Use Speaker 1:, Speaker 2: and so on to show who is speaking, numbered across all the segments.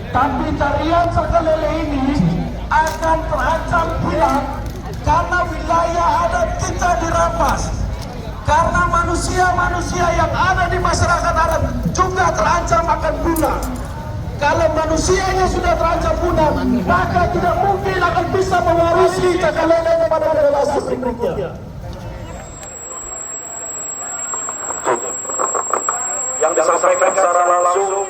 Speaker 1: Tapi tarian Sakalele ini akan terancam punah karena wilayah adat kita dirampas. Karena manusia-manusia yang ada di masyarakat adat juga terancam akan punah. Kalau manusianya sudah terancam punah, maka tidak mungkin akan bisa mewarisi Sakalele pada generasi berikutnya.
Speaker 2: Yang disampaikan secara langsung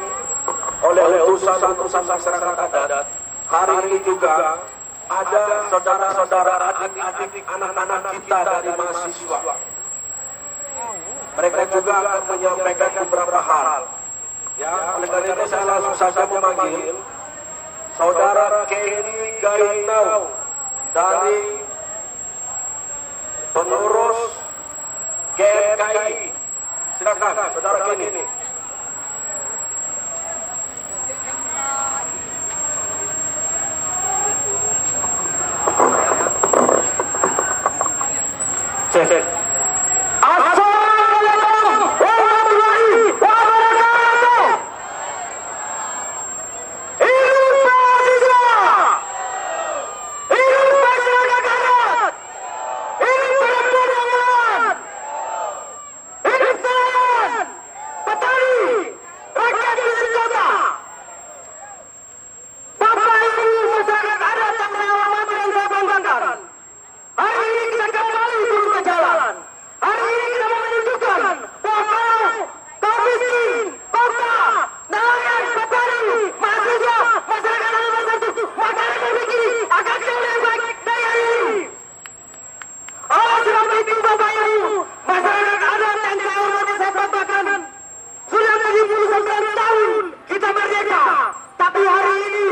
Speaker 2: oleh utusan-utusan masyarakat adat, hari ini juga ada saudara-saudara, adik-adik, anak-anak kita dari mahasiswa. Mereka juga akan menyampaikan beberapa hal. Ya, oleh karena itu saya langsung saja memanggil Saudara Kenny Gainau dari pengurus GMKI. Silakan, Saudara Kenny. Cek. Assalamualaikum warahmatullahi wabarakatuh. Hidup mahasiswa, hidup masyarakat adat, hidup perempuan, hidup nelayan, petani, rakyat kecil kota. Bapak Ibu masyarakat adat yang saya hormati dan saya banggakan. Hari ini kita kembali turun ke jalan. Hari ini kita menunjukkan bahwa kaum miskin, kota, nelayan, petani, mahasiswa, masyarakat adat bersatu, masyarakat begini akan jauh lebih baik dari hari ini. Oleh sebab itu Bapak Ibu, masyarakat adat yang saya hormati saya banggakan, sudah 79 tahun kita merdeka, tapi hari ini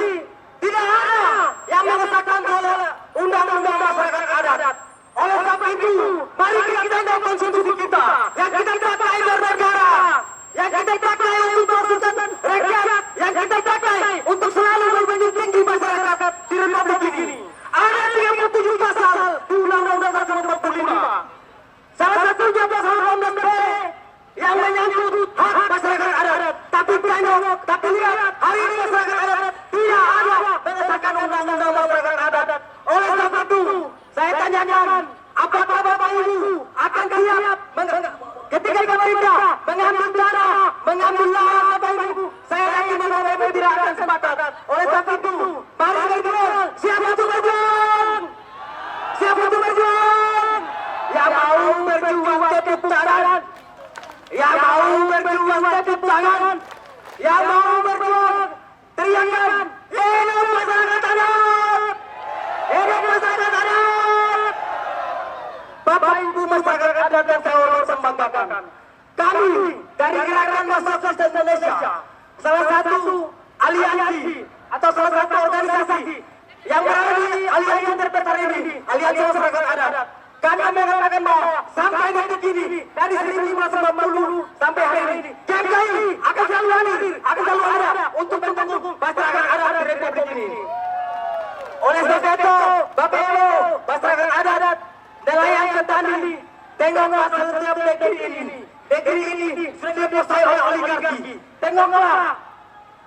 Speaker 2: tidak ada yang mengesahkan oleh undang-undang masyarakat adat. Oleh sebab itu, mari kita jaga konstitusi kita, yang kita pakai bernegara, yang kita pakai untuk merusak rakyat, yang kita pakai untuk selalu menjunjung tinggi masyarakat di Republik ini. Ada 37 pasal di Undang-Undang 145. Salah satunya pasal 18B yang menyangkut hak masyarakat adat. Tapi tengok, tapi lihat, hari ini masyarakat adat tidak ada mengesahkan undang-undang masyarakat adat. Oleh sebab itu, saya tanyakan, apakah Bapak Ibu akan siap ketika pemerintah mengambil cara, mengambil lahan Bapak Ibu? Saya yakin Bapak Ibu tidak akan sepakat. Oleh sebab itu, mari berjuang. Siapa untuk berjuang? Siapa untuk berjuang? Yang mau berjuang tepuk tangan. Yang mau berjuang tepuk tangan. Yang mau berjuang teriakan, hidup masyarakat adat! Hidup masyarakat adat! Bapak Ibu masyarakat adat yang saya hormati dan banggakan, kami dari Gerakan Masyarakat Indonesia, salah satu aliansi atau salah satu organisasi yang berada di aliansi terpetar ini, aliansi masyarakat adat, kami mengatakan bahwa sampai detik ini dari 1990 sampai hari ini, GMKI akan selalu hadir, akan selalu ada untuk mendukung masyarakat adat di Republik ini. Oleh sebab itu, Bapak Ibu masyarakat adat, nelayan, petani, tengoklah setiap negeri ini. Negeri ini sudah dikuasai oleh oligarki. Tengoklah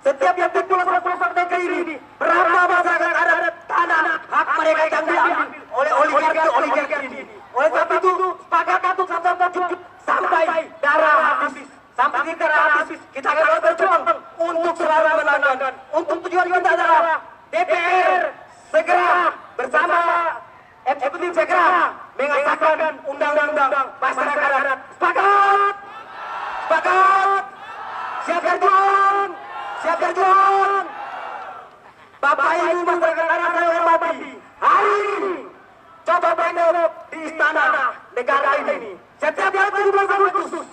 Speaker 2: setiap pelosok negeri ini, berapa masyarakat adat tanah hak mereka yang diambil oleh oligarki ini. Oleh sebab itu, sepakat untuk sampai darah habis. Sampai darah habis, kita akan berjuang untuk selalu menangkan. Untuk tujuan kita adalah DPR segera bersama eksekutif segera mengesahkan undang-undang masyarakat adat. Sepakat? Sepakat? Siap berjuang? Siap berjuang? Bapak Ibu masyarakat adat saya hormati, hari ini coba tengok di istana negara ini. Setiap hari 17 Agustus,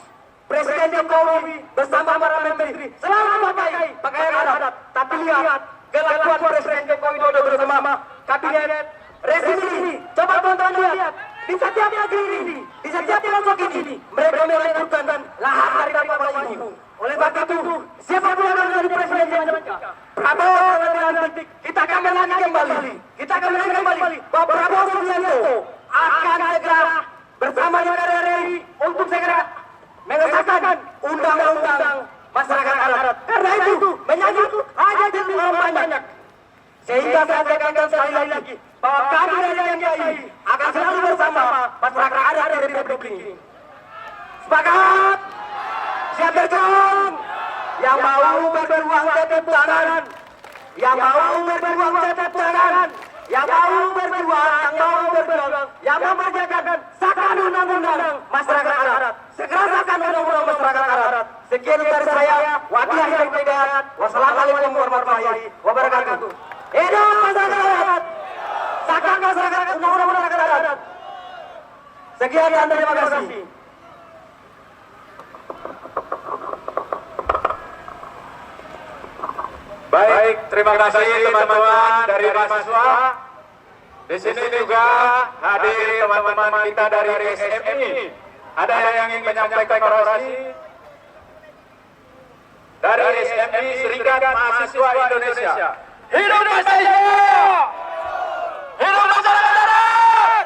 Speaker 2: Presiden Jokowi bersama para menteri selalu memakai pakaian adat. Tapi lihat kelakuan Presiden Joko Widodo bersama kabinet rezim ini. Coba tonton lihat di setiap negeri ini, di setiap pelosok ini, mereka melanjutkan lahan harga Bapak Ibu. Oleh sebab itu, siapa pun yang menjadi presiden selanjutnya, Prabowo nanti kita akan menang kembali. Kita akan menang kembali. Bahwa Prabowo Subianto akan segera bersama DPR RI untuk segera mengesahkan undang-undang masyarakat adat. Karena itu menyangkut hajat orang banyak. Sehingga saya tekankan sekali lagi bahwa kami dari MKI akan selalu bersama masyarakat adat dari Republik ini. Sepakat? Siap berjuang? Yang mau berjuang tepuk tangan. Yang mau berjuang tepuk tangan. Yang mau berjuang, yang mau mengerjakan sahkan undang-undang masyarakat adat. Segera sahkan undang-undang masyarakat adat. Sekian dari saya, wakil yang pegat. Wassalamualaikum warahmatullahi wabarakatuh. Hidup masyarakat adat. Sahkan masyarakat undang-undang masyarakat adat. Sekian dan terima kasih.
Speaker 3: Baik, terima kasih teman-teman dari mahasiswa. Di sini juga hadir teman-teman kita dari SMI. Ada yang ingin menyampaikan orasi? Dari SMI Serikat Mahasiswa Indonesia. Hidup Indonesia! Hidup masyarakat adat!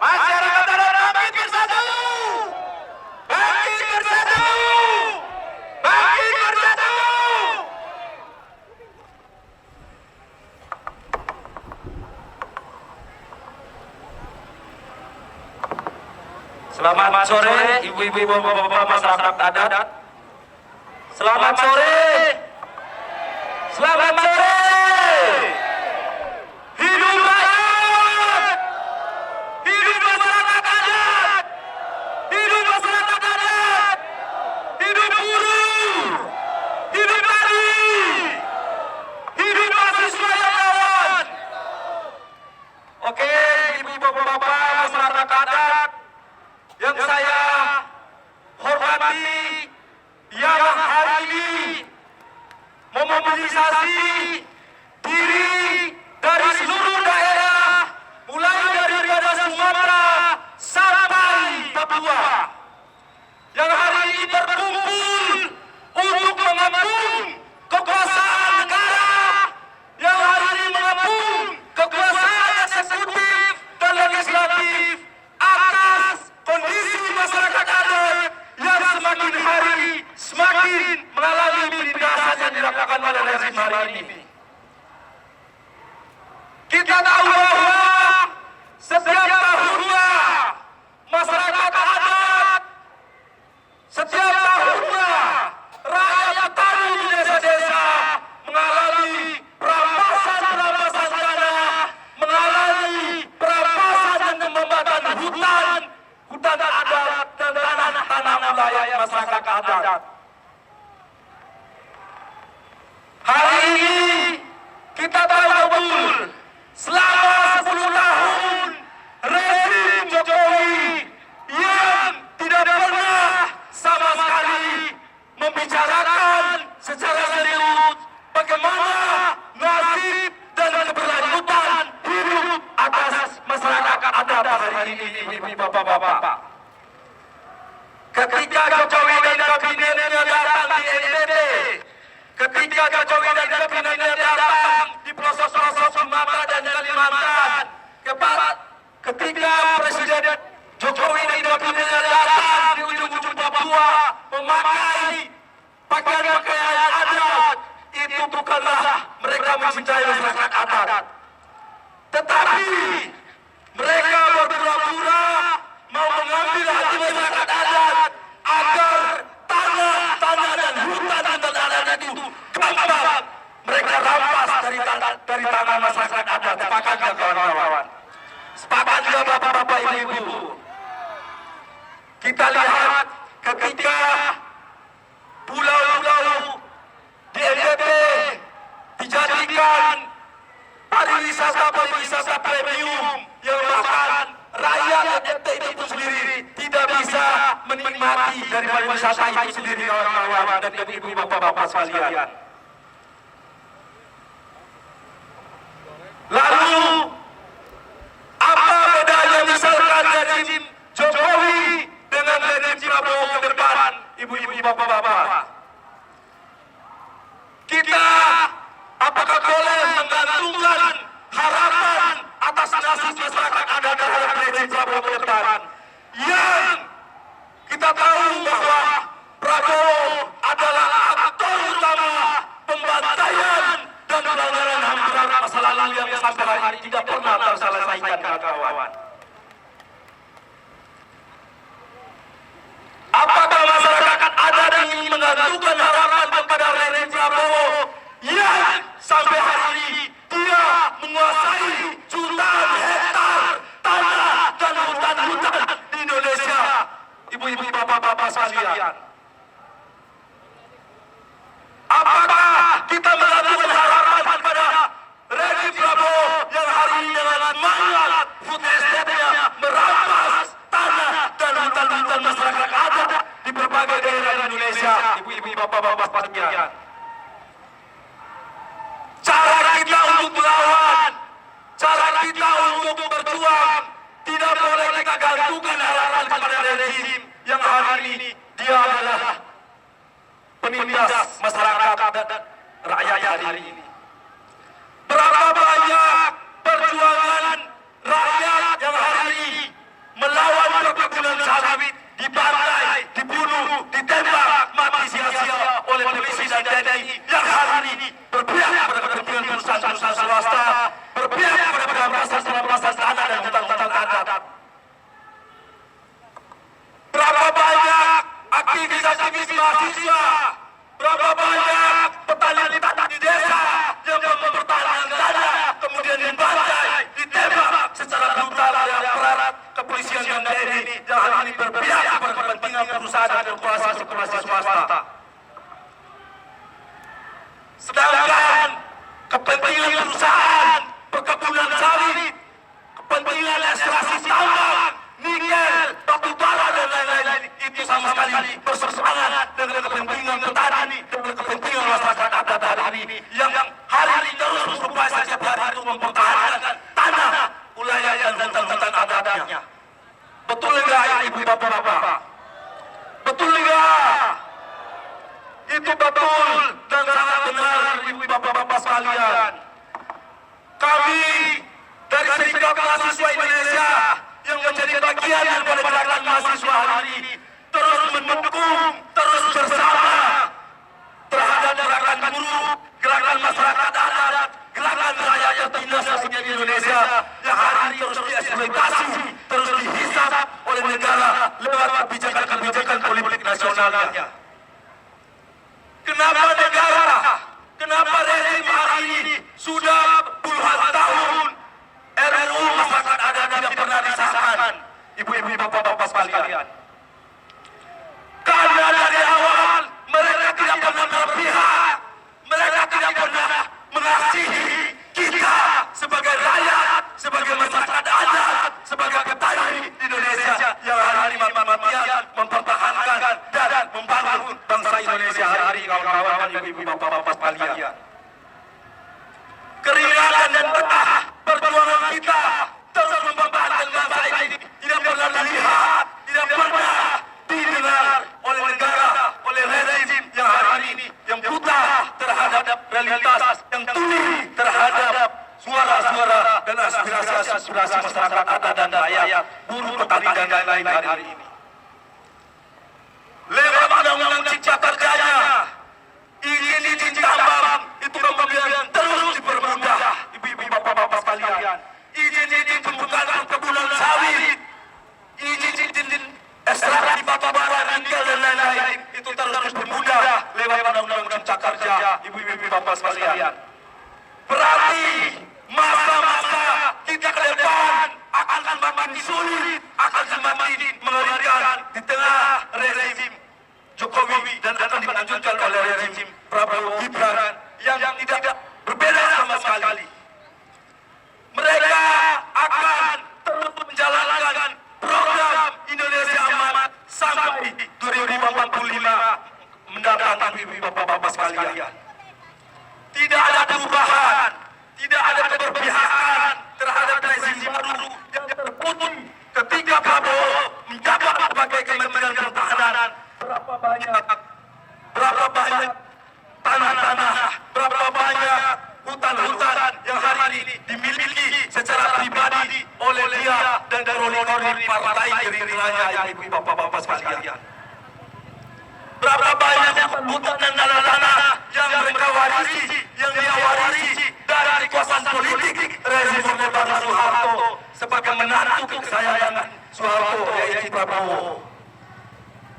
Speaker 3: Masyarakat adat bangkit bersatu! Bangkit bersatu! Bangkit bersatu!
Speaker 1: Selamat sore ibu-ibu, bapak-bapak masyarakat adat. Selamat sore. Selamat sore. Hidup rakyat. Hidup masyarakat adat. Hidup masyarakat adat. Hidup buruh. Hidup tani. Hidup mahasiswa yang lawan. Oke, ibu-ibu, bapak-bapak masyarakat adat yang saya hormati, yang hari ini memobilisasi diri dari seluruh daerah, mulai dari Sumatera sampai Papua, yang hari ini berkumpul untuk mengepung kekuasaan negara, yang hari ini mengepung kekuasaan eksekutif dan legislatif atas kondisi masyarakat adat yang semakin hari semakin mengalami penindasan yang dilakukan oleh rezim hari ini. Kita tahu bahwa setiap tahunnya masyarakat adat, setiap tahunnya rakyat tani di desa-desa mengalami perampasan tanah, mengalami perampasan dan pembakaran hutan adat dan tanah-tanah wilayah masyarakat adat. Hari ini kita tahu betul selama 10 tahun rezim Jokowi yang tidak pernah sama sekali membicarakan secara serius bagaimana nasib dan keberlanjutan hidup atas masyarakat adat hari ini, ibu bapak-bapak. Ketika Jokowi dan kabinetnya datang di NTT, ketika Jokowi dan kabinetnya datang di pelosok-pelosok Sumatera dan Kalimantan, ketika Presiden Jokowi dan kabinetnya datang di ujung-ujung Papua memakai pakaian adat, itu bukanlah mereka mencintai masyarakat adat, tetapi mereka berpura-pura mau mengambil hati masyarakat adat agar tanah dan hutan adat itu gampang mereka rampas dari tangan masyarakat adat. Sepakat nggak kawan-kawan? Sepakat juga bapak-bapak, ibu-ibu? Kita lihat ketika pulau-pulau di NTT dijadikan pariwisata premium yang bahkan rakyat NTT itu sendiri tidak bisa menikmati dari pariwisata itu sendiri, kawan-kawan dan ibu-ibu, bapak-bapak sekalian. Lalu apa bedanya misalkan rezim Jokowi dengan rezim Prabowo ke depan, ibu-ibu, bapak-bapak? Kita apakah boleh menggantungkan harapan atas nasib masyarakat adat terhadap rezim Prabowo ke depan? Yang kita tahu bahwa Prabowo adalah sampai hari ini tidak pernah terselesaikan, kawan-kawan. Apakah masyarakat adat ingin menggantungkan harapan kepada rezim Prabowo yang sampai hari ini dia menguasai jutaan hektar tanah dan hutan-hutan di Indonesia? Ibu-ibu, bapak-bapak sekalian, apakah kita menggantungkan harapan kepada rezim Prabowo yang hari ini dengan semangat food estate-nya merampas tanah dan hutan-hutan masyarakat adat di berbagai daerah di Indonesia? Ibu-ibu, bapak-bapak sekalian, cara kita untuk melawan, cara kita untuk berjuang, tidak boleh kita gantungkan harapan kepada rezim yang hari ini dia adalah penindas masyarakat dan rakyat hari ini. Berapa banyak perjuangan rakyat yang hari ini melawan perkebunan sawit dibantai, dibunuh, ditembak mati sia-sia oleh polisi dan TNI yang hari ini berpihak pada kepentingan perusahaan-perusahaan swasta, berpihak pada perampasan tanah dan hutan-hutan adat. Berapa banyak aktivis-aktivis mahasiswa, berapa banyak petani di desa yang mempertahankan tanah kemudian dibantai, ditembak secara brutal oleh aparat kepolisian dan TNI yang hari ini berpihak pada kepentingan perusahaan dan korporasi swasta. Sedangkan kepentingan perusahaan perkebunan sawit, kepentingan ekstraksi tambang, nikel, batu bara dan lain-lain itu sama sekali berseberangan dengan kepentingan petani dan kepentingan masyarakat adat hari ini yang hari ini terus berupaya setiap hari untuk mempertahankan tanah, wilayah dan hutan-hutan adatnya. Betul enggak ibu bapak-bapak? Betul enggak? Itu betul dan sangat benar ibu bapak-bapak sekalian. Kami dari Serikat Mahasiswa Indonesia yang menjadi bagian daripada gerakan mahasiswa hari ini terus mendukung, terus bersama terhadap gerakan buruh, gerakan masyarakat adat, gerakan rakyat tertindas di Indonesia yang hari ini terus dieksploitasi, terus dihisap oleh negara lewat kebijakan-kebijakan politik nasionalnya. Kenapa negara, kenapa rezim hari ini sudah puluhan tahun RUU masyarakat adat tidak pernah disahkan, ibu-ibu, bapak-bapak sekalian? Karena dari awal mereka tidak pernah berpihak, mereka tidak pernah mengasihi kita sebagai rakyat, sebagai masyarakat adat, sebagai petani di Indonesia yang hari ini mati-matian mempertahankan dan membangun bangsa Indonesia hari ini, kawan-kawan, ibu-ibu, bapak-bapak sekalian. Keringanan dan betah perjuangan kita terus mempertahankan bangsa ini tidak pernah dilihat, tidak pernah didengar oleh negara, oleh rezim yang hari ini yang buta terhadap realitas, yang tuli terhadap suara-suara dan aspirasi masyarakat adat dan rakyat, buruh, petani dan lain-lain hari ini. Lewat undang-undang cipta kerjanya, izin tambang itu kemudian terus dipermudah, ibu-ibu, bapak-bapak sekalian. Izin pembukaan perkebunan sawit, izin ekstraksi batu bara, nikel dan lain-lain itu terus dipermudah lewat undang-undang cipta kerja, ibu-ibu, bapak sekalian. Berarti masa-masa kita ke depan akan semakin sulit, akan semakin mengerikan di tengah rezim Jokowi dan akan dilanjutkan oleh rezim Prabowo Gibran yang tidak berbeda sama sekali. Mereka akan terus menjalankan program Indonesia Emas sampai 2045 mendatang, ibu-ibu, bapak-bapak sekalian. Tidak ada perubahan, tidak ada keberpihakan terhadap rezim baru yang terputih ketika Prabowo menjabat sebagai Kementerian Pertahanan. Berapa banyak tanah-tanah, berapa banyak hutan-hutan yang hari ini dimiliki secara pribadi oleh dia dan kroni-kroni partai Gerindra, ibu-ibu, bapak-bapak sekalian. Berapa banyak hutan dan tanah yang mereka warisi, yang dia warisi dari kekuasaan politik Prabowo.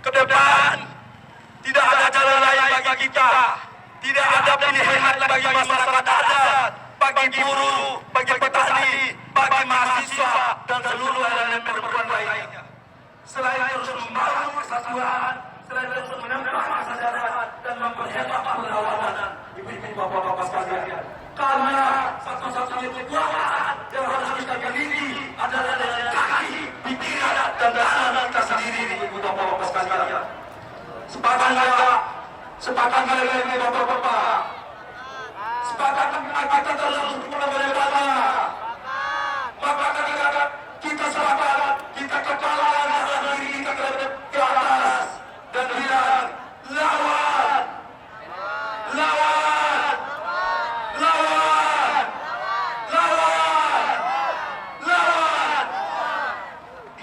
Speaker 1: Ke depan tidak ada jalan lain bagi kita, tidak ada pilihan bagi masyarakat adat, bagi buruh, bagi petani, bagi mahasiswa dan seluruh elemen perempuan lainnya. Selain terus membangun persatuan, selain terus menambah kesadaran dan memperhebat perlawanan, ibu-ibu bapak-bapak sekalian. Karena satu-satunya kekuatan yang harus kita miliki adalah dengan kaki, pikiran, dan tangan kita sendiri, ibu bapak-bapak sekalian. Sepakat nggak bapak-bapak? Sepakat kita terus mulai maka kita sepakat, kita kepala diri kita ke atas dan bilang lawan, lawan, lawan, lawan, lawan.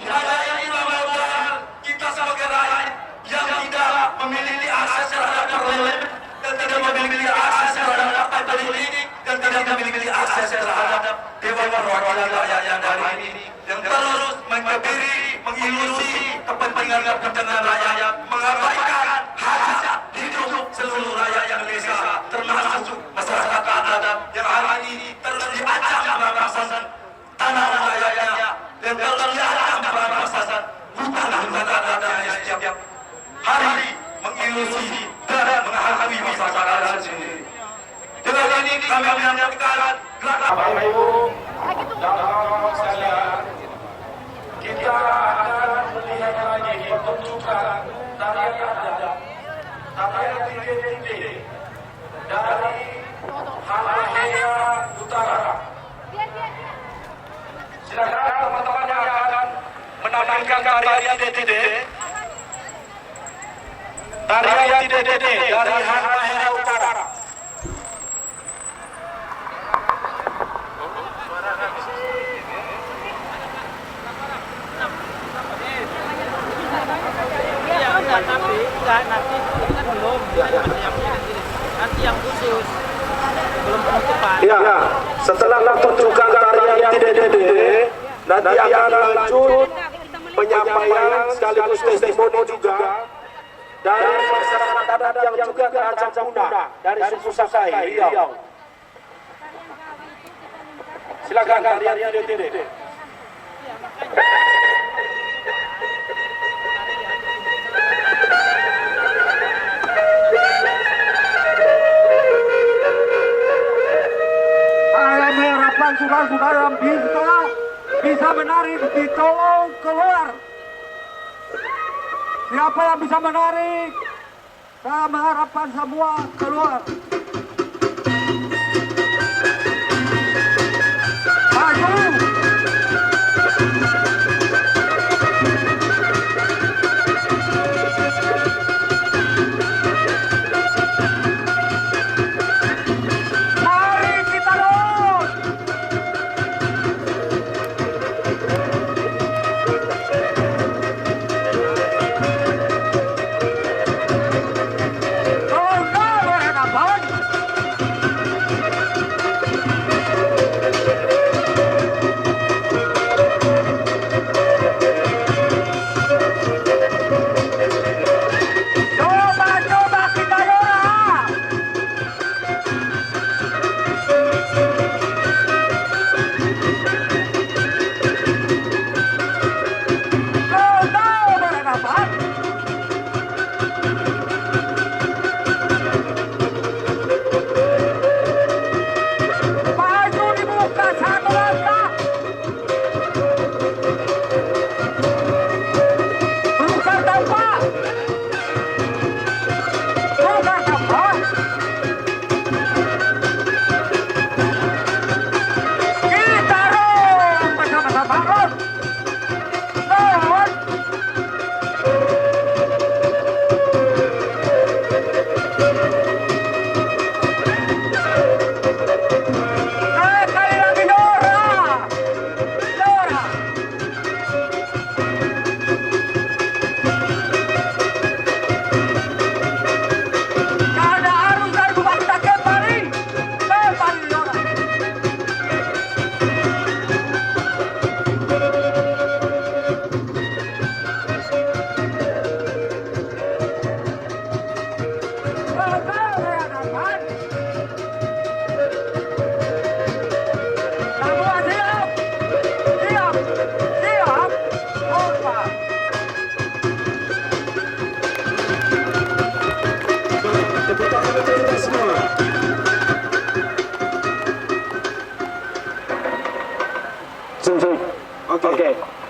Speaker 1: Rakyat ini mengatakan kita sebagai rakyat yang tidak memiliki akses terhadap parlemen dan tidak memiliki akses terhadap partai politik dan tidak memiliki akses terhadap Dewan Perwakilan Rakyat yang hari ini yang terus mengebiri, mengilusi kepentingan rakyat, mengabaikan hajat hidup seluruh rakyat Indonesia, termasuk masyarakat adat yang hari ini terus diancam perampasan tanah rakyatnya dan terus diancam perampasan hutan adat yang setiap hari mengilusi dan menghakimi masyarakat sendiri. Dengan ini kami menyampaikan gerakan Bapak Ibu dan kawan-kawan sekalian, kita akan melihat lagi pertunjukan tarian adat, tarian titik-titik dari Halmahera Utara. Silakan teman-teman yang akan menampilkan tarian titik-titik. Tarian titik-titik dari Halmahera Utara.
Speaker 4: Tapi enggak, nanti kan belum nanti yang khusus belum penutupan.
Speaker 2: Ya, setelah pertunjukan tarian titik-titik, nanti akan lanjut penyampaian sekaligus testimoni juga dari masyarakat adat yang juga terancam punah dari suku Sakai Riau. Silakan tarian titik-titik. Saya mengharapkan saudara-saudara bisa menari, ditolong keluar. Siapa yang bisa menarik, saya mengharapkan semua keluar. Maju.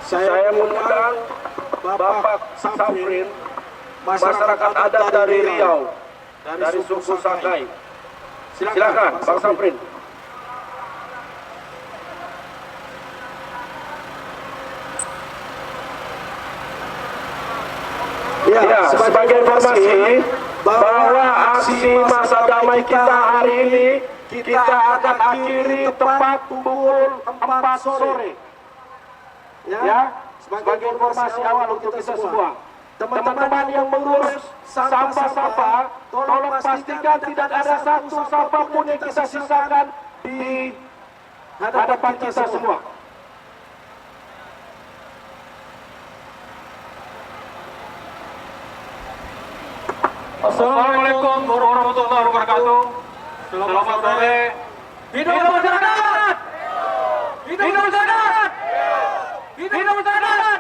Speaker 1: saya mengundang Bapak Safrin, masyarakat adat dari Riau, dari suku Sakai. Silakan, Bang Safrin. Ya, sebagai informasi bahwa aksi masa damai kita hari ini kita akan akhiri tepat pukul 4 sore. Ya, sebagai informasi awal untuk kita semua. Teman-teman yang mengurus sampah-sampah, tolong pastikan tidak ada satu sampah pun yang kita sisakan di hadapan kita semua.
Speaker 3: Assalamualaikum warahmatullahi wabarakatuh. Selamat sore.
Speaker 2: Hidup masyarakat! Hidup masyarakat! Hidup masyarakat!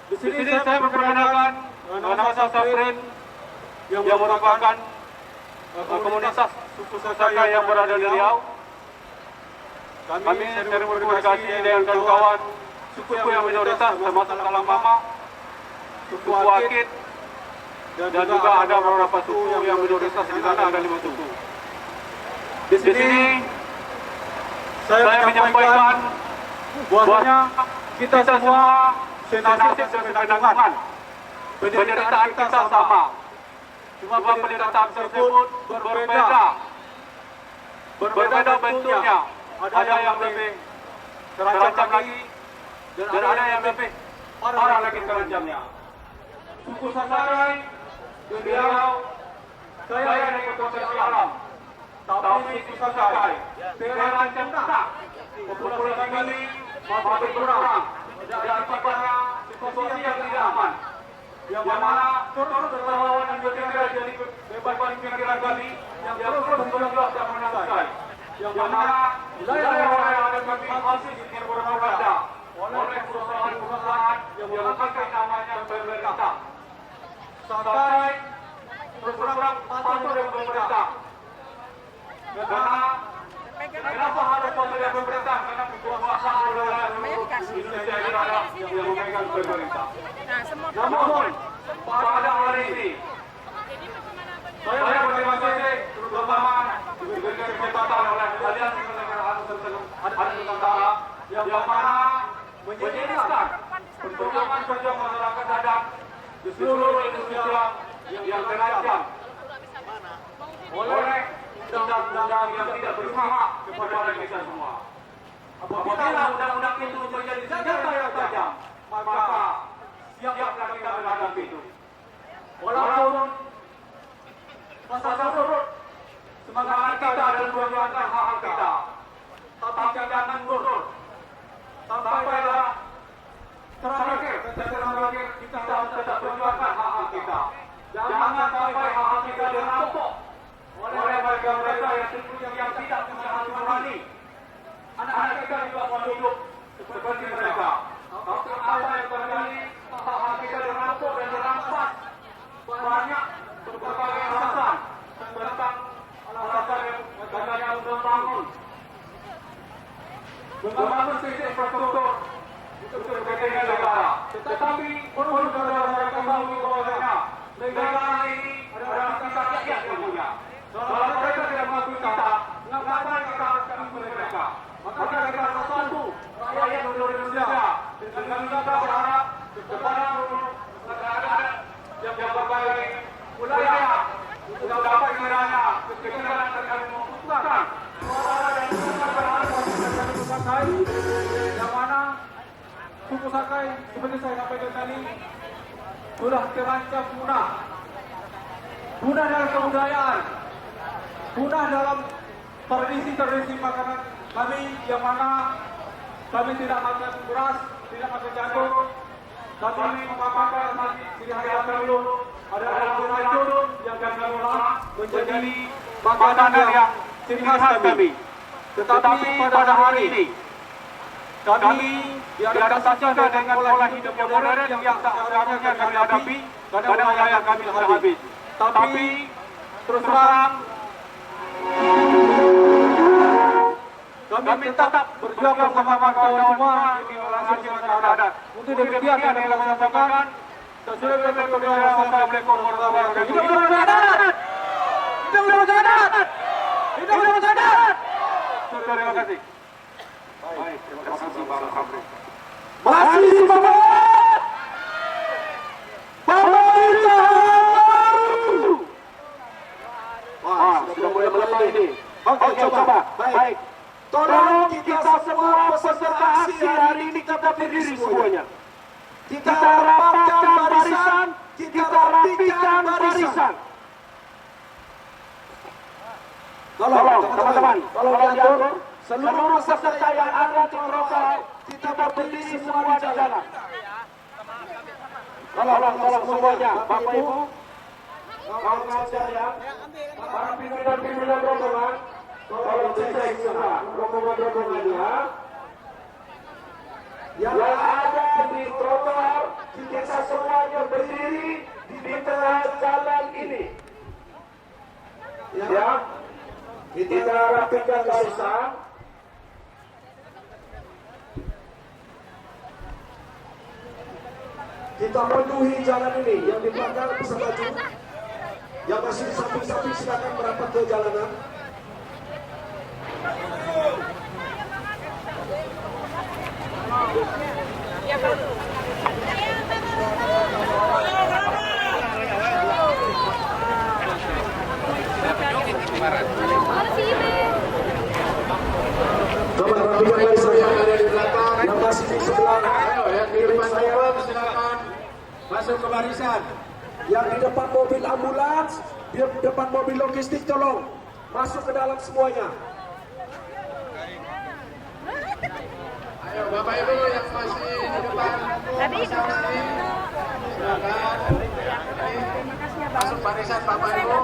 Speaker 3: Di sini saya memperkenalkan nama saya Safrin yang merupakan komunitas suku Sakai yang berada di Riau. Kami sering berkomunikasi dengan kawan-kawan suku yang minoritas termasuk Talang Mama, suku Akit, dan juga ada beberapa suku yang minoritas di sana, ada 5 suku. Di sini saya menyampaikan bahwasanya kita semua senasib sepenanggungan, penderitaan kita sama. Cuma penderitaan tersebut berbeda bentuknya. Ada yang lebih terancam lagi, dan ada yang lebih parah lagi terancamnya. Suku Sakai di Riau, saya yang ikut konsepsi alam, tapi suku Sakai terancam tak. Populasi kami makin berkurang, dan akibatnya situasi yang tidak aman. Yang mana terus terlawan dan berkira jadi beban pikiran kami yang terus menggolak dan menangkai. Yang mana wilayah yang ada kami masih diperbudak oleh perusahaan-perusahaan yang memakai namanya pemerintah. Sakai terus terang patuh dengan pemerintah. Karena kenapa harus pemerintah? Karena kekuasaan wilayah Indonesia ini ada yang memegang pemerintah. Namun pada hari ini saya berterima kasih terutama diberikan kesempatan oleh Aliansi Kenegaraan Nusantara yang mana menjadikan perjuangan masyarakat adat di seluruh Indonesia yang terancam oleh undang-undang yang tidak berpihak kepada kita semua. Apabila undang-undang itu menjadi senjata yang tajam, maka siaplah kita menghadapi itu. Walaupun masa surut semangat kita dan perjuangan hak kita, tapi jangan mundur sampailah terakhir kita tetap perjuangkan hak kita. Jangan sampai hak kita dirampok oleh mereka yang tidak punya hati nurani. Anak-anak kita juga mau hidup seperti mereka. Tapi apa yang terjadi, hak kita dirampok dan dirampas. Banyak berbagai alasan tentang alasan yang katanya untuk membangun sistem infrastruktur untuk kepentingan negara. Tetapi perlu saudara-saudara ketahui bahwasanya negara ini adalah kita rakyat yang punya. Kalau mereka tidak mengakui kita, mengapa kita harus mengakui mereka? Maka kita harus satu rakyat Indonesia. Dan kita berharap kepada negara yang berbagai wilayah untuk dapat kiranya kekiran terkait memutuskan suara dan berharap suku Sakai yang mana suku Sakai seperti saya sampaikan tadi sudah terancam punah dalam kebudayaan, punah dalam tradisi makanan kami yang mana kami tidak makan beras, tidak makan jagung. Kami memakan nasi sehari-hari dulu ada racun yang kami olah menjadi makanan yang ciri khas kami. Tetapi pada hari ini kami diadaptasi dengan pola hidup yang modern yang tak seharusnya kami hadapi karena wilayah kami sudah habis. Tapi terus terang kami kami tetap berjuang bersama kawan semua di wilayah masyarakat adat. Untuk demikian kami akan mengatakan sesuai dengan kebijakan Assalamualaikum warahmatullahi wabarakatuh. Hidup masyarakat adat! Hidup masyarakat adat! Hidup masyarakat adat! Terima kasih. Baik, terima kasih Bapak Kapolri.
Speaker 1: Masih semangat! Baru!
Speaker 3: Wah, sudah mulai melemah ini. Oke, coba. Baik.
Speaker 1: Tolong kita semua peserta aksi hari ini kita berdiri semuanya. Kita rapatkan barisan, kita rapikan barisan. Tolong teman-teman, tolong diatur seluruh peserta yang ada di trotoar, kita berdiri semua di jalan. Tolong semuanya, Bapak Ibu, kawan-kawan sekalian, para pimpinan rombongan, tolong cek semua rombongan-rombongannya. Yang ada di trotoar, kita semuanya berdiri di tengah jalan ini. Ya, kita rapikan barisan. Kita penuhi jalan ini. Yang di belakang bisa maju. Yang masih di samping-samping silakan merapat ke jalanan. Coba rapikan barisan yang ada di belakang, yang masih di sebelah.
Speaker 3: Ayo, yang di depan saya silakan masuk ke barisan.
Speaker 1: Yang di depan mobil ambulans, di depan mobil logistik tolong masuk ke dalam semuanya.
Speaker 3: Ayo, Bapak Ibu yang masih di depan silakan masuk barisan Bapak Ibu.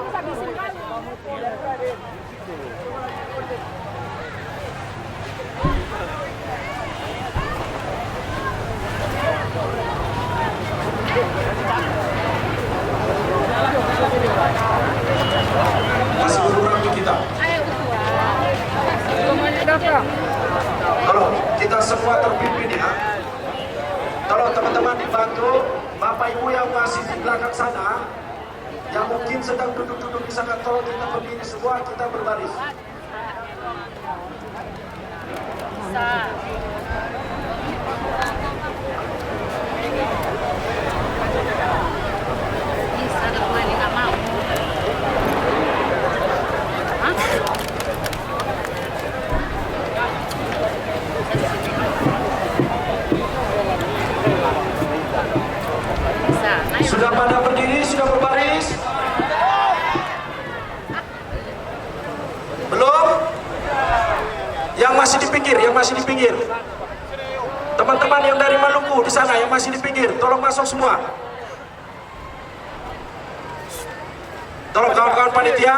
Speaker 1: Masih berkurang kita. Tolong kita semua terpimpin ya. Tolong teman-teman dibantu, Bapak Ibu yang masih di belakang sana, yang mungkin sedang duduk-duduk di sana, tolong kita berdiri semua, kita berbaris. Sudah pada berdiri, sudah berbaris? Belum? Yang masih di pinggir, teman-teman yang dari Maluku di sana yang masih di pinggir, tolong masuk semua. Tolong kawan-kawan panitia.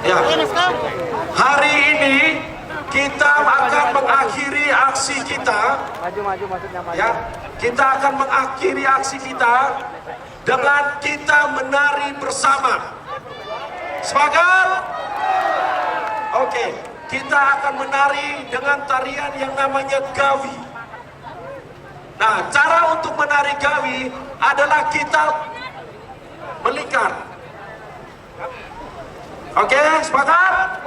Speaker 1: Ya. Hari ini kita akan mengakhiri aksi kita. Ya, kita akan mengakhiri aksi kita dengan kita menari bersama. Sepakat? Oke, kita akan menari dengan tarian yang namanya gawi. Nah, cara untuk menari gawi adalah kita melingkar. Oke, sepakat?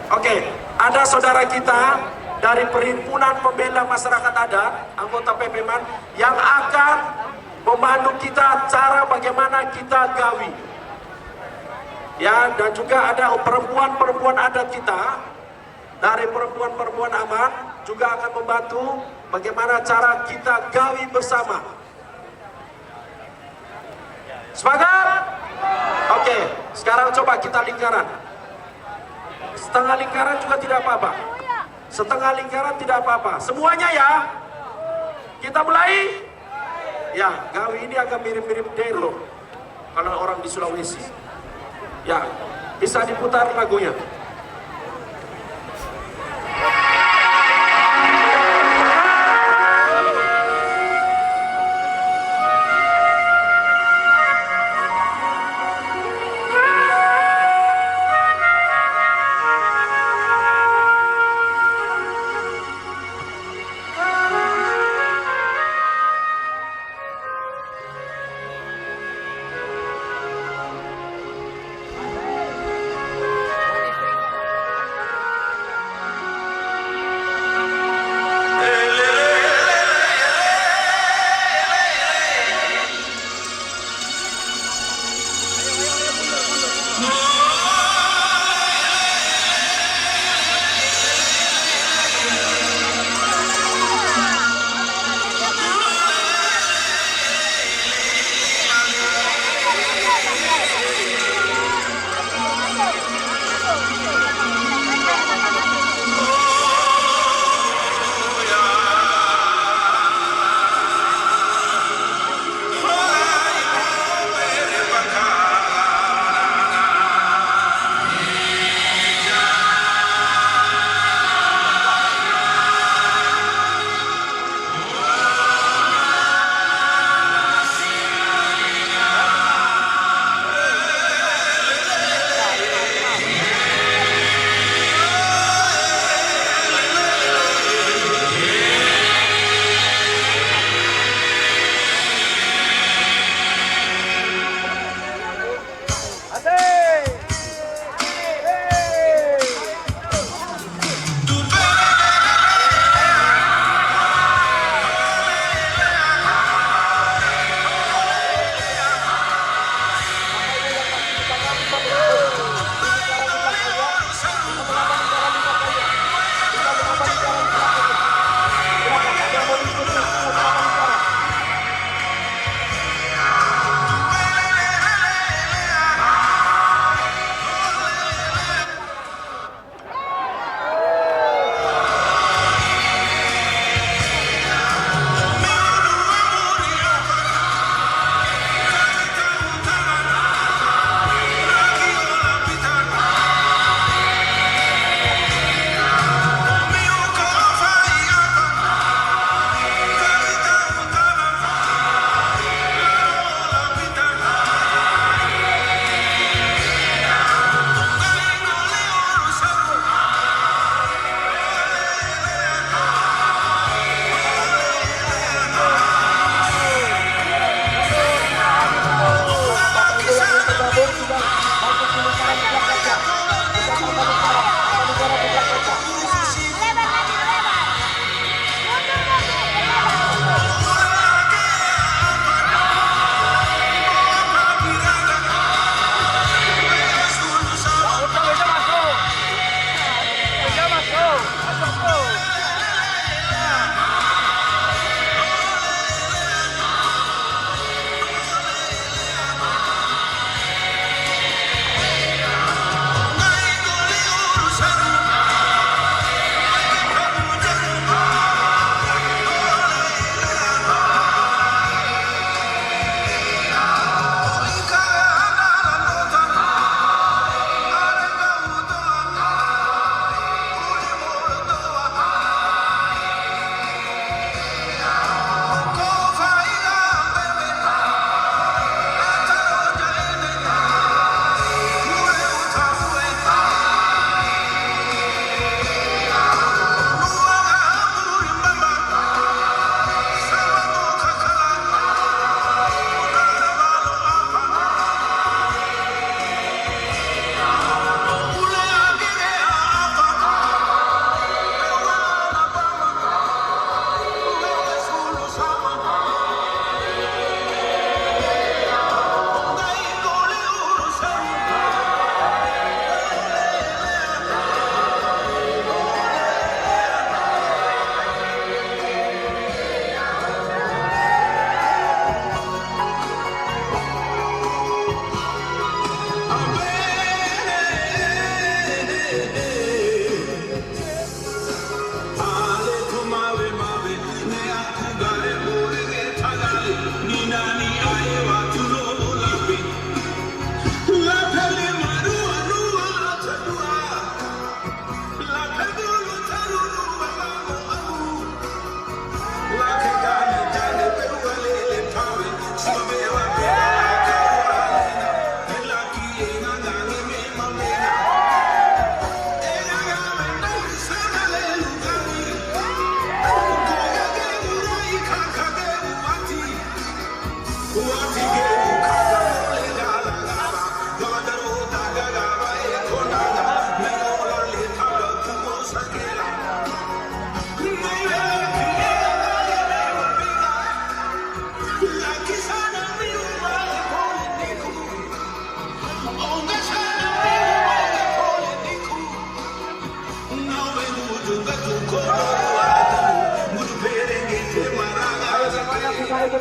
Speaker 1: Oke, ada saudara kita dari Perhimpunan Pembela Masyarakat Adat, anggota PPMan, yang akan memandu kita cara bagaimana kita gawi. Ya, dan juga ada perempuan-perempuan adat kita dari perempuan-perempuan aman juga akan membantu bagaimana cara kita gawi bersama. Sepakat? Oke, sekarang coba kita lingkaran. Setengah lingkaran juga tidak apa-apa. Setengah lingkaran tidak apa-apa. Semuanya ya. Kita mulai. Ya, gawi ini agak mirip-mirip delo. Kalau orang di Sulawesi. Ya, bisa diputar lagunya.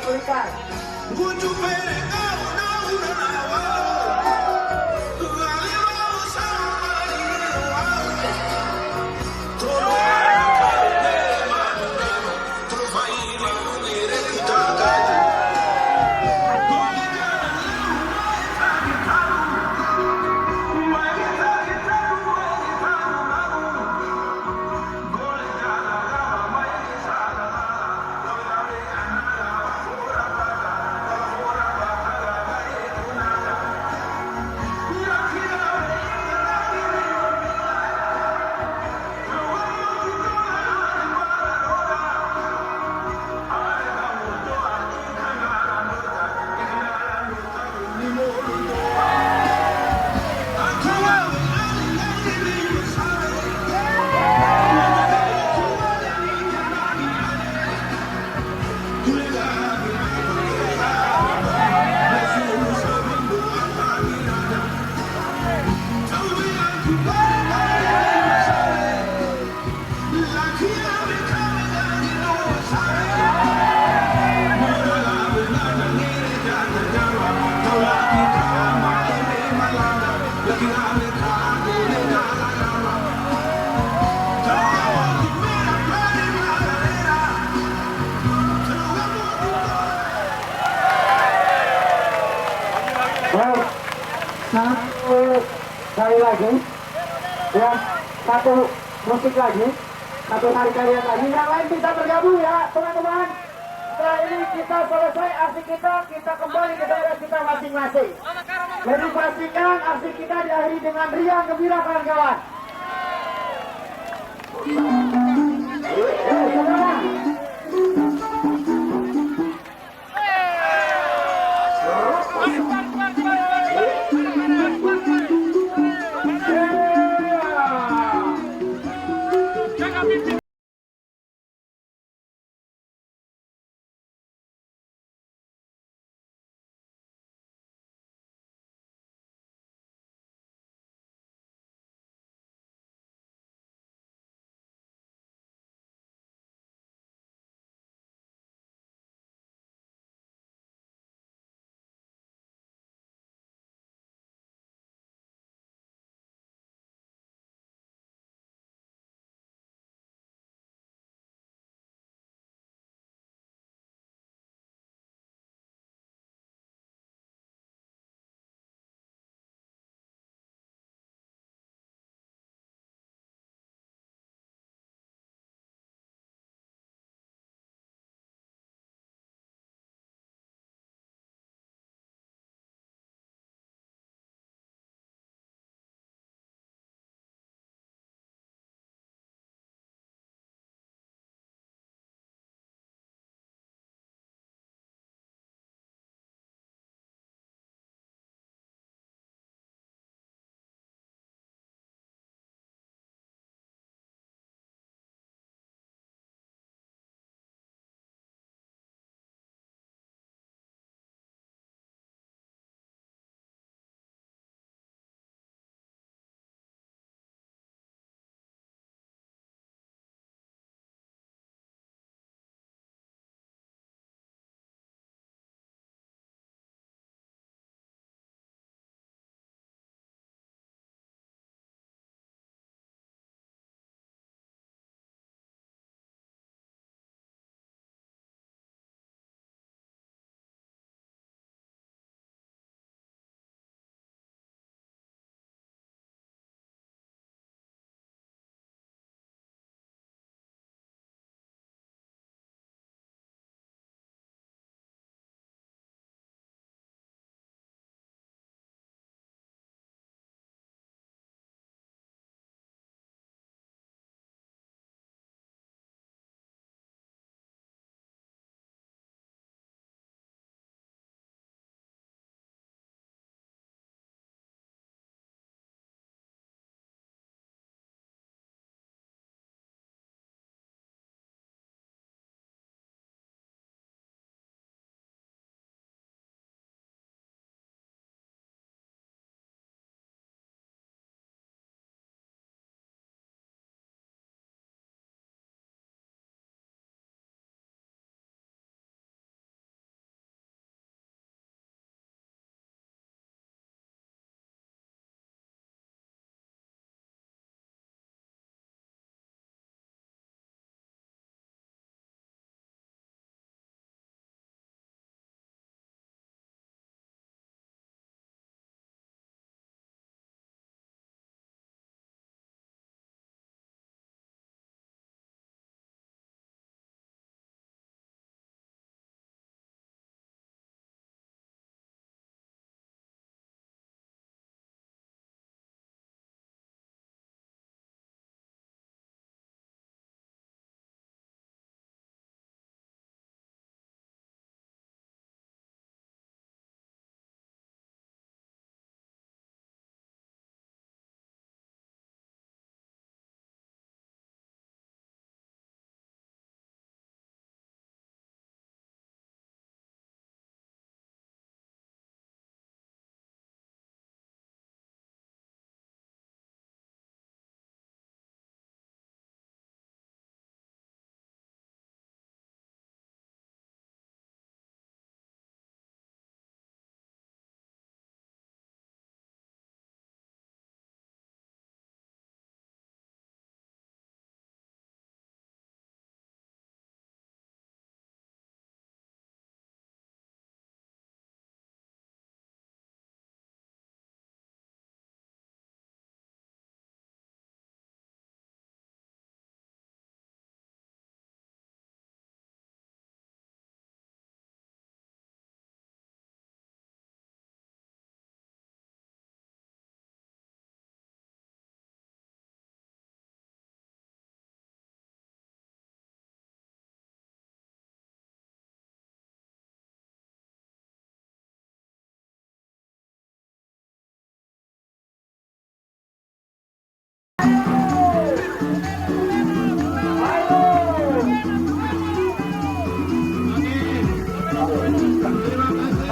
Speaker 2: berikan. Satu kali lagi, ya, satu musik lagi, satu tarian lagi. Yang lain bisa bergabung ya, teman-teman. Setelah ini kita selesai aksi kita kembali ke daerah kita masing-masing. Jadi pastikan aksi kita diakhiri dengan riang gembira kawan-kawan.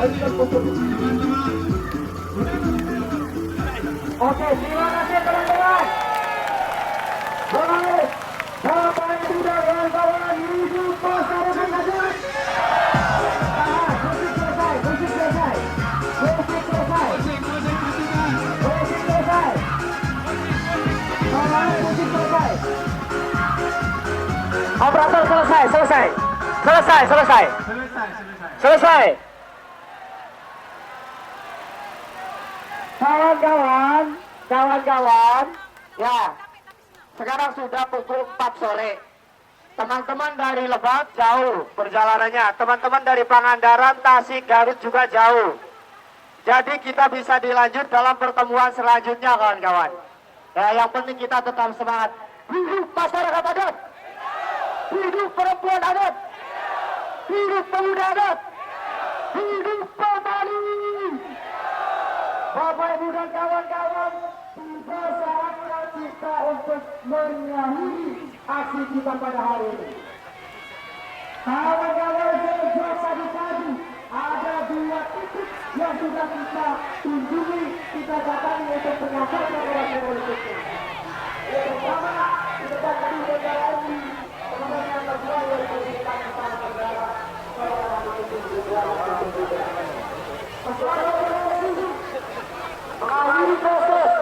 Speaker 2: kembalikan kompetisi teman-teman. Oke, terima kasih teman-teman. Baik, Bapak Ibu dan kawan-kawan menuju pasar saja. Musik selesai. Musik selesai. Operator selesai. Kawan-kawan, ya, sekarang sudah pukul 4 sore. Teman-teman dari Lebak jauh perjalanannya, teman-teman dari Pangandaran, Tasik, Garut juga jauh. Jadi kita bisa dilanjut dalam pertemuan selanjutnya, kawan-kawan. Ya, yang penting kita tetap semangat. Hidup masyarakat adat, hidup perempuan adat, hidup pemuda adat, hidup Bali. Bapak Ibu dan kawan-kawan, tiba saatnya kita untuk mengakhiri aksi kita pada hari ini. Kawan-kawan, sejak tadi ada 2 titik yang sudah kita kunjungi, kita datangi untuk menyampaikan orasi politiknya. Yang pertama, di depan tadi negara ini, teman-teman yang kedua yang diberikan kepada negara, mengakhiri proses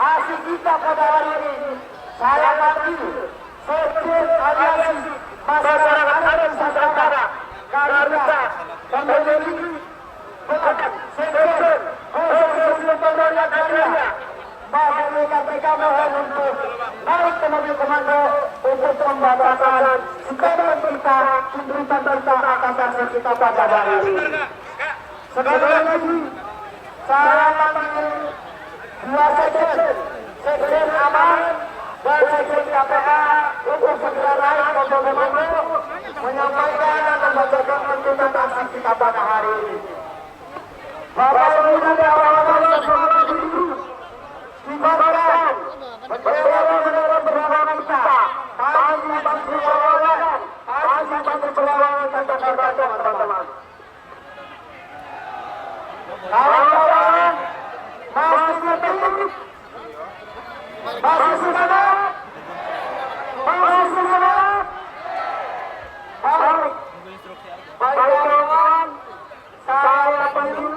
Speaker 2: aksi kita pada hari ini, saya panggil Sekjen Aliansi Masyarakat Adat Nusantara Garuda dan memiliki Sekjen Khusus Pembangunan Agraria, Bapak KPK mohon untuk naik ke mobil komando untuk pembatasan statement kita, tuntutan kita atas aksi kita pada hari ini. Sekali lagi, saya panggil 2 sekjen Aman dan sekjen KPA untuk segera naik ke mobil komando menyampaikan dan membacakan tuntutan aksi kita pada hari ini. Bapak Ibu dan kawan-kawan dibubarkan bendera perjuangan kita. Kami bantu perlawanan, kami bantu perlawanan tanpa terbatas, teman-teman. Kawan-kawan, masih semangat, masih semangat. Baik kawan, saya panggil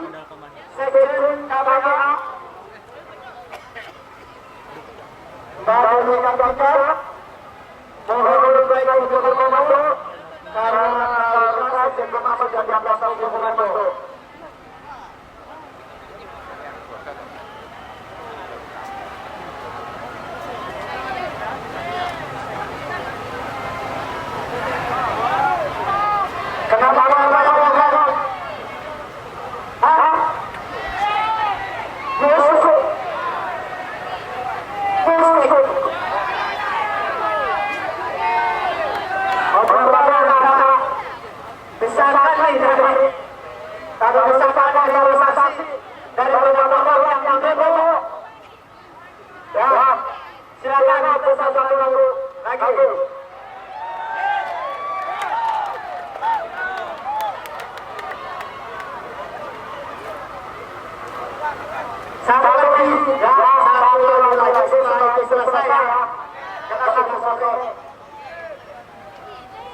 Speaker 2: Sekjen KPA Bapak kita mohon baik untuk komando karena saya sebelum apa jadi apa untuk komando. Kenapa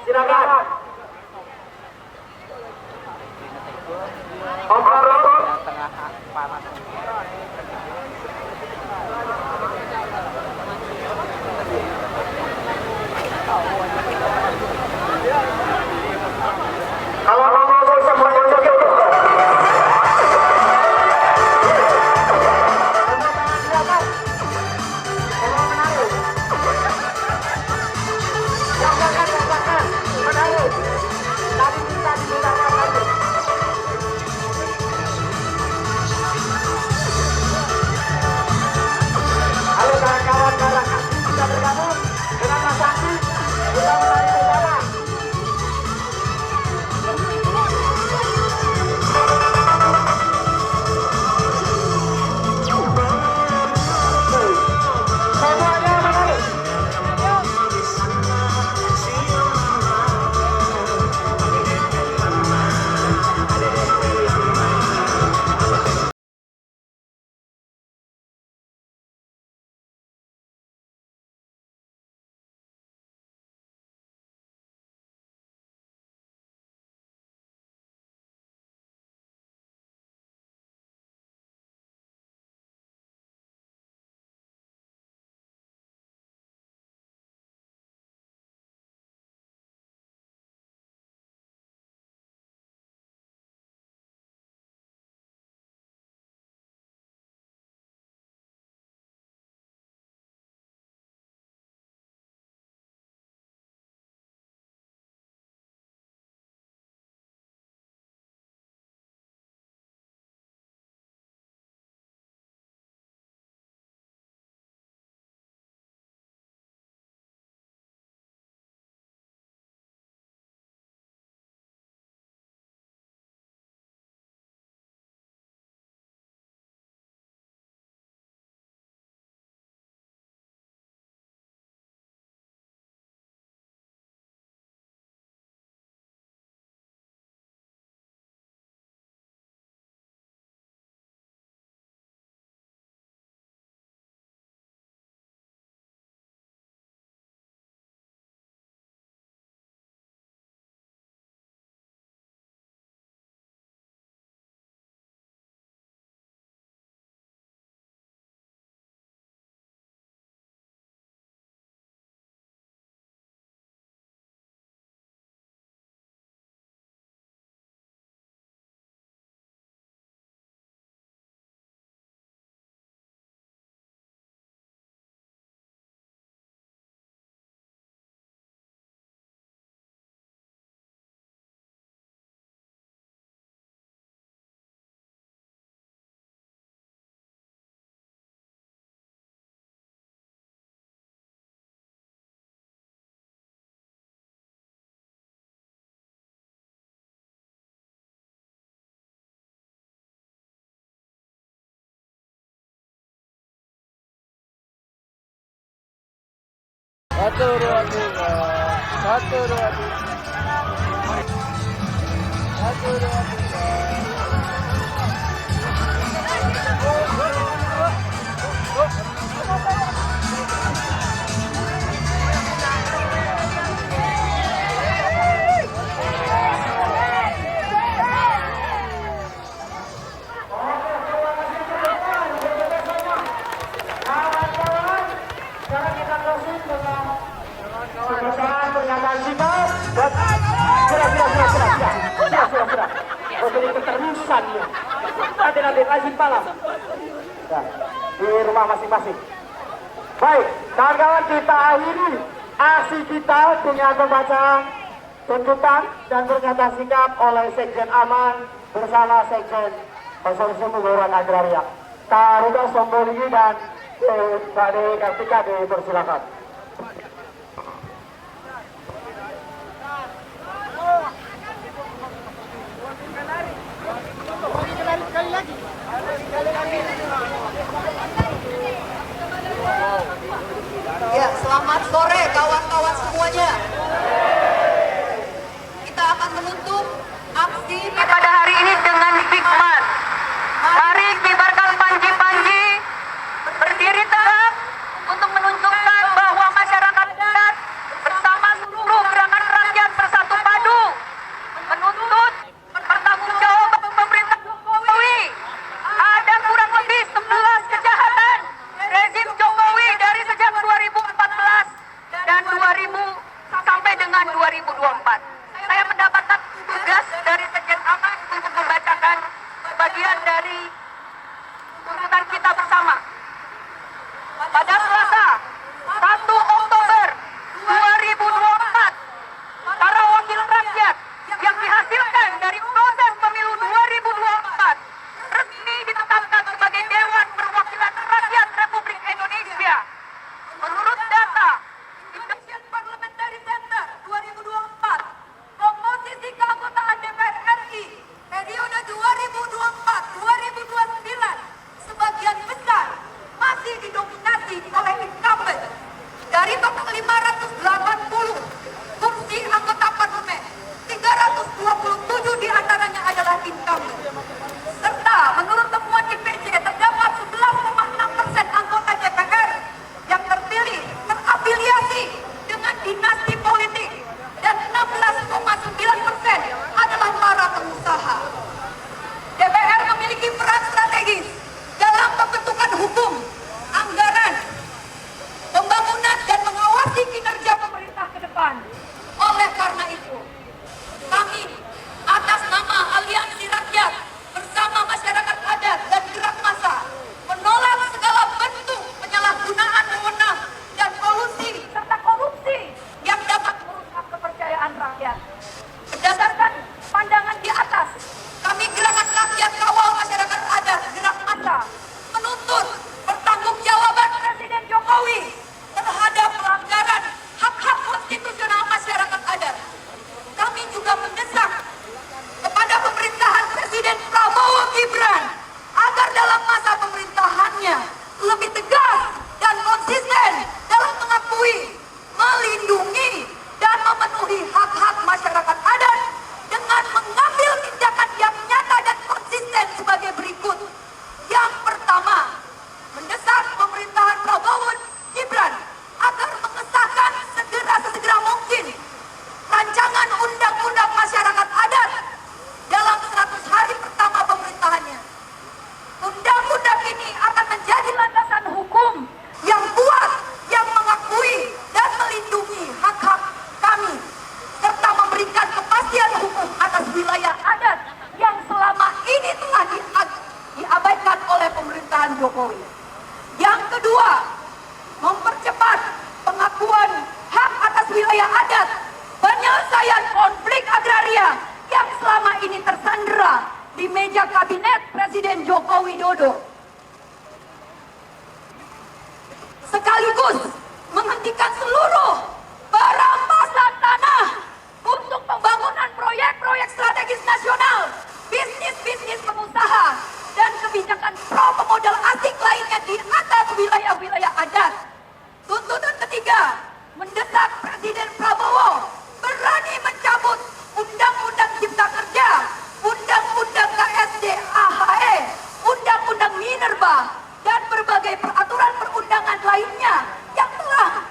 Speaker 2: silakan.
Speaker 4: Tengah panas.
Speaker 2: Kalau mau semuanya
Speaker 4: Satu, dua, tiga. Satu, dua, tiga. Satu, dua, tiga.
Speaker 2: Pernyataan sikap dan sudah. Jadi keterusan ya. Nanti kasih malam. Di rumah masing-masing. Baik, kawan-kawan, kita akhiri aksi kita dengan membaca tuntutan dan pernyataan sikap oleh Sekjen Aman bersama Sekjen Konsorsium Pembangunan Agraria. Karuda Somboligi dan Pak Dewi Kartika dipersilakan.
Speaker 5: Ya, selamat sore kawan-kawan semuanya. Kita akan menutup aksi pada hari ini dengan hikmat. Mari kibarkan panji-panji, berdiri tegak untuk menunjukkan bahwa masyarakat adat bersama seluruh gerakan rakyat bersatu padu menuntut pertanggungjawaban pemerintah Jokowi. Ada kurang lebih 11 kejahatan rezim Jokowi dari sejak 2014 dan 2000 sampai dengan 2024. Saya mendapatkan tugas dari Sekjen Aman untuk membacakan bagian dari tuntutan kita bersama. Pada Selasa 1 Oktober 2024, para wakil rakyat yang dihasilkan dari proses pemilu 2024 resmi ditetapkan sebagai Dewan Perwakilan Rakyat Republik Indonesia. Menurut data Indonesian Parliamentary Center 2024, komposisi keanggotaan DPR RI periode 2024-2029 sebagian besar masih didominasi oleh incumbent. Dari total 580 kursi anggota parlemen, 327 diantaranya adalah incumbent. Serta menurut temuan IPC terdapat 11,6% anggota DPR yang terpilih terafiliasi dengan dinasti politik dan 16,9% adalah para pengusaha. DPR memiliki peran strategis dalam pembentukan hukum, anggaran, pembangunan dan mengawasi kinerja pemerintah ke depan. Oleh karena itu, kami atas nama Aliansi Rakyat bersama masyarakat adat dan gerak massa menolak segala bentuk penyalahgunaan wewenang dan kolusi serta korupsi yang dapat merusak kepercayaan rakyat. Berdasarkan pandangan di atas, kami Gerakan Rakyat Kawal Masyarakat Adat Gerak Massa menuntut pertanggungjawaban Presiden Jokowi terhadap pelanggaran hak-hak konstitusional masyarakat adat. Kami juga mendesak kepada pemerintahan Presiden Prabowo Gibran agar dalam masa pemerintahannya lebih tegas dan konsisten dalam mengakui, melindungi, dan memenuhi hak-hak masyarakat adat dengan mengambil tindakan yang nyata dan konsisten sebagai berikut. Yang pertama, mendesak pemerintahan Prabowo Gibran agar mengesahkan sesegera mungkin rancangan undang-undang masyarakat adat dalam 100 hari pertama pemerintahannya. Undang-undang ini akan menjadi landasan hukum yang kuat yang mengakui dan melindungi hak-hak kami serta memberikan kepastian hukum atas wilayah adat yang selama ini telah diabaikan oleh pemerintahan Jokowi. Yang kedua, mempercepat pengakuan hak atas wilayah adat, penyelesaian konflik agraria yang selama ini tersandera di meja kabinet Presiden Joko Widodo. Sekaligus menghentikan seluruh perampasan tanah untuk pembangunan proyek-proyek strategis nasional, bisnis-bisnis pengusaha, dan kebijakan pro pemodal asing lainnya di atas wilayah-wilayah adat. Tuntutan ketiga, mendesak Presiden Prabowo berani mencabut Undang-Undang Cipta Kerja, Undang-Undang KSD AHE, Undang-Undang Minerba, dan berbagai peraturan perundangan lainnya yang telah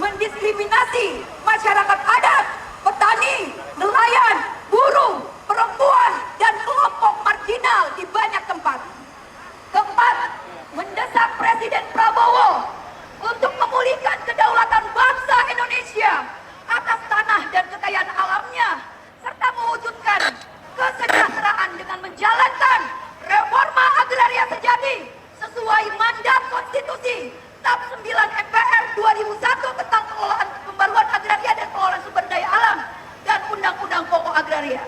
Speaker 5: mendiskriminasi masyarakat adat, petani, nelayan, buruh, perempuan, dan kelompok marginal di banyak tempat. Keempat, mendesak Presiden Prabowo untuk memulihkan kedaulatan bangsa Indonesia atas tanah dan kekayaan alamnya, serta mewujudkan kesejahteraan dengan menjalankan reforma agraria sejati sesuai mandat konstitusi TAP 9 MPR 2001 tentang pengelolaan pembaruan agraria dan pengelolaan sumber daya alam dan Undang-Undang Pokok Agraria.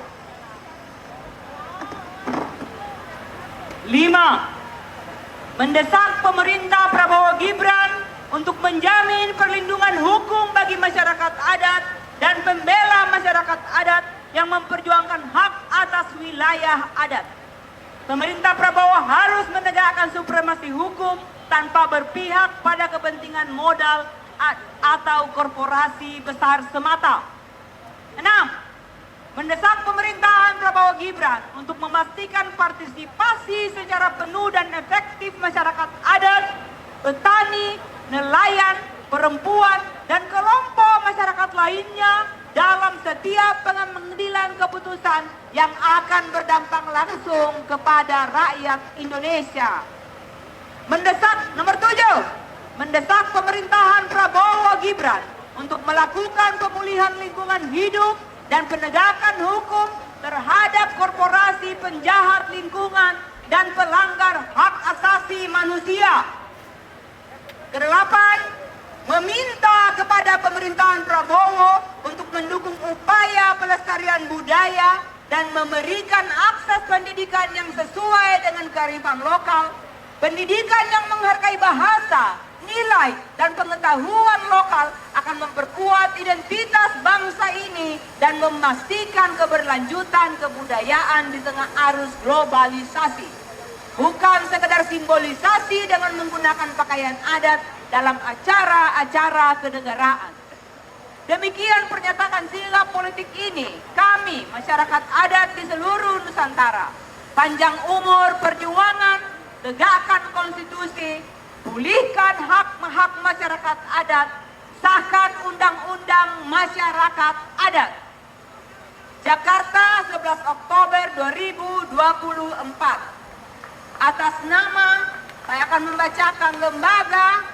Speaker 2: 5. Mendesak pemerintah Prabowo Gibran untuk menjamin perlindungan hukum bagi masyarakat adat dan pembela masyarakat adat yang memperjuangkan hak atas wilayah adat. Pemerintah Prabowo harus menegakkan supremasi hukum tanpa berpihak pada kepentingan modal atau korporasi besar semata. 6. Mendesak pemerintahan Prabowo Gibran untuk memastikan partisipasi secara penuh dan efektif masyarakat adat, petani, nelayan, perempuan, dan kelompok masyarakat lainnya dalam setiap pengambilan keputusan yang akan berdampak langsung kepada rakyat Indonesia. Mendesak nomor 7, mendesak pemerintahan Prabowo Gibran untuk melakukan pemulihan lingkungan hidup dan penegakan hukum terhadap korporasi penjahat lingkungan dan pelanggar hak asasi manusia. Kedelapan, meminta kepada pemerintahan Prabowo untuk mendukung upaya pelestarian budaya dan memberikan akses pendidikan yang sesuai dengan kearifan lokal, pendidikan yang menghargai bahasa, nilai, dan pengetahuan lokal akan memperkuat identitas bangsa ini dan memastikan keberlanjutan kebudayaan di tengah arus globalisasi. Bukan sekedar simbolisasi dengan menggunakan pakaian adat dalam acara-acara kenegaraan. Demikian pernyataan sikap politik ini, kami masyarakat adat di seluruh Nusantara, panjang umur perjuangan, tegakkan konstitusi, pulihkan hak-hak masyarakat adat, sahkan undang-undang masyarakat adat. Jakarta, 11 Oktober 2024. Atas nama, saya akan membacakan lembaga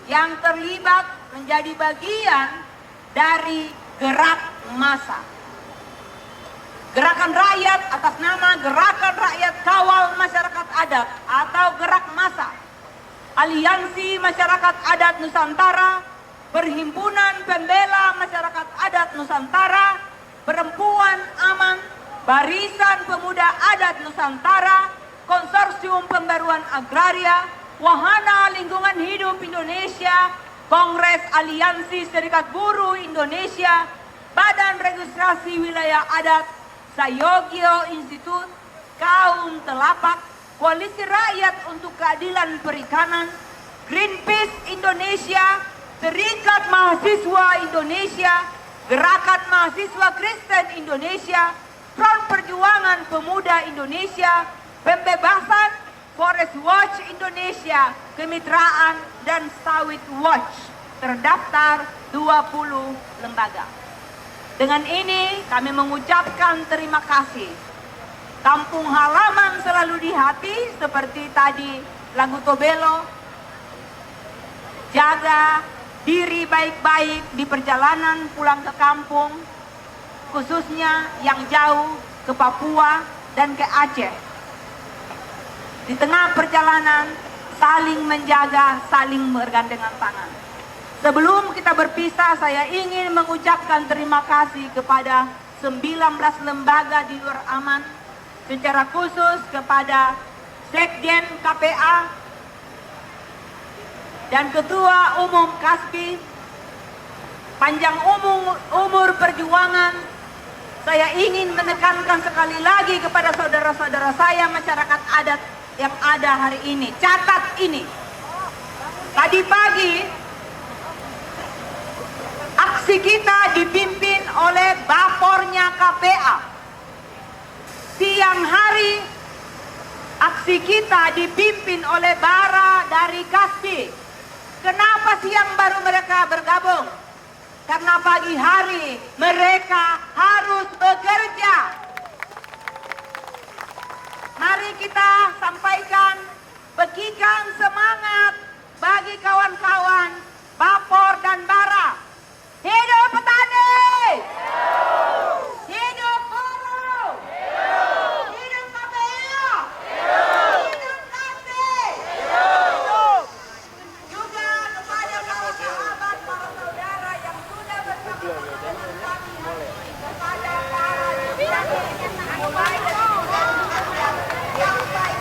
Speaker 2: yang terlibat menjadi bagian dari gerak massa. Gerakan rakyat atas nama Gerakan Rakyat Kawal Masyarakat Adat atau Gerak Massa. Aliansi Masyarakat Adat Nusantara, Perhimpunan Pembela Masyarakat Adat Nusantara, Perempuan Aman, Barisan Pemuda Adat Nusantara, Konsorsium Pembaruan Agraria, Wahana Lingkungan Hidup Indonesia, Kongres Aliansi Serikat Buruh Indonesia, Badan Registrasi Wilayah Adat, Sayogyo Institute, Kaum Telapak, Koalisi Rakyat untuk Keadilan Perikanan, Greenpeace Indonesia, Serikat Mahasiswa Indonesia, Gerakan Mahasiswa Kristen Indonesia, Front Perjuangan Pemuda Indonesia, Pembebasan, Forest Watch Indonesia, Kemitraan, dan Sawit Watch. Terdaftar 20 lembaga. Dengan ini kami mengucapkan terima kasih. Kampung halaman selalu di hati, seperti tadi lagu Tobelo. Jaga diri baik-baik di perjalanan pulang ke kampung, khususnya yang jauh ke Papua dan ke Aceh. Di tengah perjalanan, saling menjaga, saling bergandengan tangan. Sebelum kita berpisah, saya ingin mengucapkan terima kasih kepada 19 lembaga di luar aman, secara khusus kepada Sekjen KPA dan Ketua Umum KASPI, panjang umur perjuangan. Saya ingin menekankan sekali lagi kepada saudara-saudara saya masyarakat adat yang ada hari ini. Catat ini. Tadi pagi
Speaker 5: Aksi kita dipimpin oleh Bapornya KPA. Siang hari, aksi kita dipimpin oleh Bara dari Kasbi. Kenapa siang baru mereka bergabung? Karena pagi hari mereka harus bekerja. Mari kita sampaikan, bagikan semangat bagi kawan-kawan Bapor dan Bara. Hidup petani! Hidup buruh! Hidup KPA! Hidup Kasbi! Juga kepada para sahabat, para saudara yang sudah bersama kami, kepada para yang baik yang baik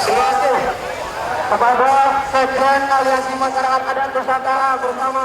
Speaker 5: terima kasih.
Speaker 2: Kepada Sekjen Aliansi Masyarakat Adat Nusantara bersama